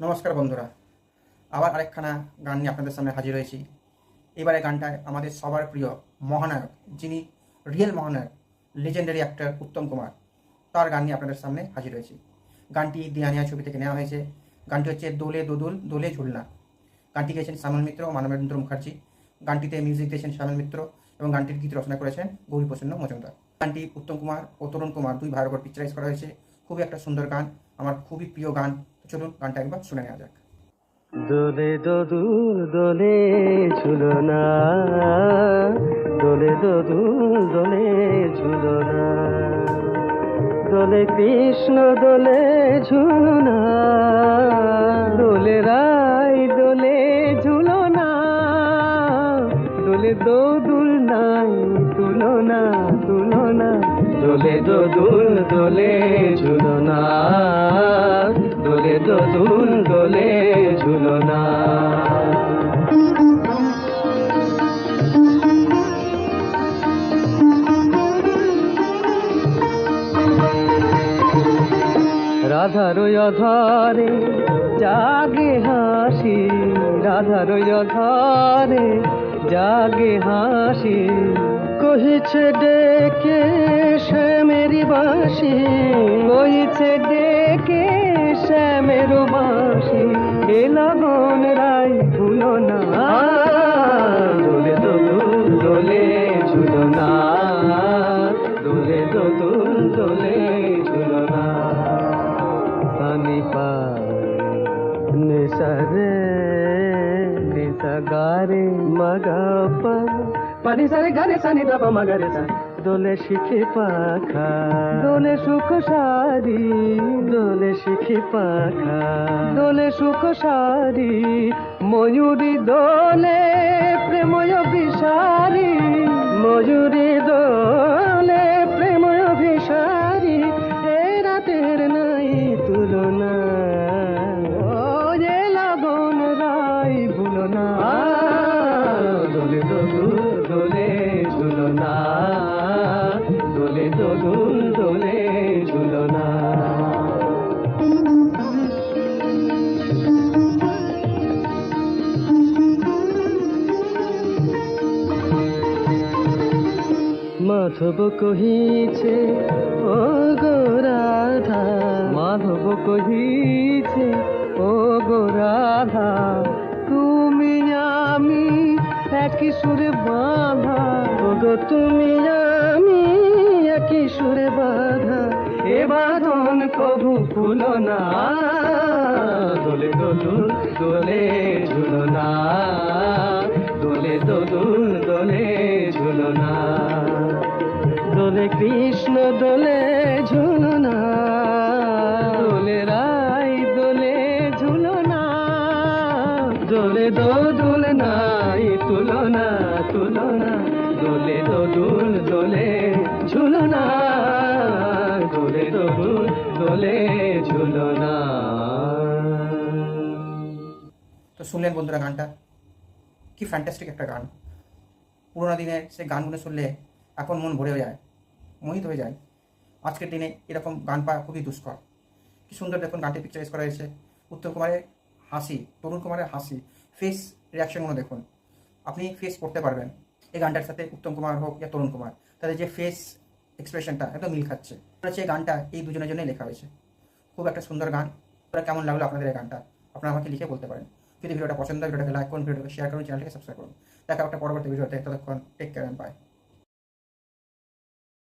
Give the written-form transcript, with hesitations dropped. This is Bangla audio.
নমস্কার বন্ধুরা, আবার আরেকখানা গান নিয়ে আপনাদের সামনে হাজির হয়েছি। এবারে গানটায় আমাদের সবার প্রিয় মহানায়ক, যিনি রিয়েল মহানায়ক, লেজেন্ডারি অ্যাক্টর উত্তম কুমার, তার গান নিয়ে আপনাদের সামনে হাজির হয়েছি। গানটি দিয়ানিয়া ছবি থেকে নেওয়া হয়েছে। গানটি হচ্ছে দোলে দোদুল দোলে ঝুলনা। গানটি গেয়েছেন শ্যামল মিত্র ও মানবেন্দ্র মুখার্জি। গানটিতে মিউজিক দিয়েছেন শ্যামল মিত্র এবং গানটির গীত রচনা করেছেন গৌরীপ্রসন্ন মজুমদার। গানটি উত্তম কুমার ও তরুণ কুমার দুই ভাইয়ের উপর পিকচারাইজ করা হয়েছে। খুবই একটা সুন্দর গান, আমার খুবই প্রিয় গান। চলুন গানটা একবার শুনে নেওয়া যাক। দোলে দোদুল দোলে ঝুলনা, দোলে দোদুল দোলে ঝুলনা, দোলে কৃষ্ণ দোলে ঝুলনা, দোলে রাই দোলে ঝুলনা, দোলে দোদুল নাই তুলনা তুলনা, দোলে দোদুল দোলে ঝুলনা, দোলে দোদুল দোলে ঝুলনা। রাধার অধরে জাগে হাসি, রাধার অধরে জাগে হাসি, কহিছে ডেকে শ্যামেরি বাঁশি, কহিছে ডেকে শ্যামের বাঁশি, এ লগন রাই ভুলো না, দোলে দোদুল দোলে ঝুলনা, দোলে দোদুল দোলে ঝুলনা। সানি পা নিসরে নিসগারে মগপা, পানি সারে গারে সানি দাপা মগরে সা, দোলে শিখে পাখা, দোলে সুখ সারি, দোলে শিখে পাখা, দোলে সুখ সারি, ময়ূরী দোলে প্রেময় বিসারি, ময়ূরী দোলে প্রেময় বিসারি, এ রাতের নাই তুলনা, ও যে লগন রাই ভুলো না, দোলে দোদুল দোলে ঝুলনা, দোলে দোদুল দোলে ঝুলনা। মাধব কহিছে ও গো রাধা, মাধব কহিছে ও গো রাধা, তুমি আমি একই সুরে বাঁধা, ও গো তুমি আমি একই সুরে বাঁধা, এ বাঁধন কবু খুলো না, দোলে দোদুল দোলে ঝুলনা, দোলে দোদুল দোলে ঝুলনা, দোলে কৃষ্ণ দোলে ঝুলনা, দোলে রাই দোলে ঝুলনা, দোলে দোদুল নাই তুলনা তুলনা, দোলে দোদুল দোলে ঝুলনা, দোলে দোদুল দোলে ঝুলনা। তো শুনলেন বন্ধুরা গানটা, কি ফ্যান্টাস্টিক একটা গান। পুরোনো দিনের সেই গানগুলো শুনলে এখন মন ভরে যায়, মোহিত হয়ে যায়। আজকের দিনে এরকম গান পাওয়া খুবই দুষ্কর। কি সুন্দর দেখুন গানটি পিকচারাইজ করা হয়েছে। উত্তম কুমারের হাসি, তরুণ কুমারের হাসি, ফেস রিয়াকশনগুলো দেখুন, আপনি ফেস করতে পারবেন এই গানটার সাথে। উত্তম কুমার হোক ইয়া তরুণ কুমার, তাদের যে ফেস এক্সপ্রেশনটা একদম মিল খাচ্ছে। হচ্ছে এই গানটা এই দুজনের জন্যই লেখা হয়েছে। খুব একটা সুন্দর গান। কেমন লাগলো আপনাদের এই গানটা আপনারা আমাকে লিখে বলতে পারেন। যদি ভিডিওটা পছন্দ হয় ভিডিওটাকে লাইক করুন, ভিডিওটাকে শেয়ার করুন, চ্যানেলটাকে সাবস্ক্রাইব করুন। দেখা একটা পরবর্তী ভিডিওতে, ততক্ষণ টেক কেয়ার এন্ড বাই।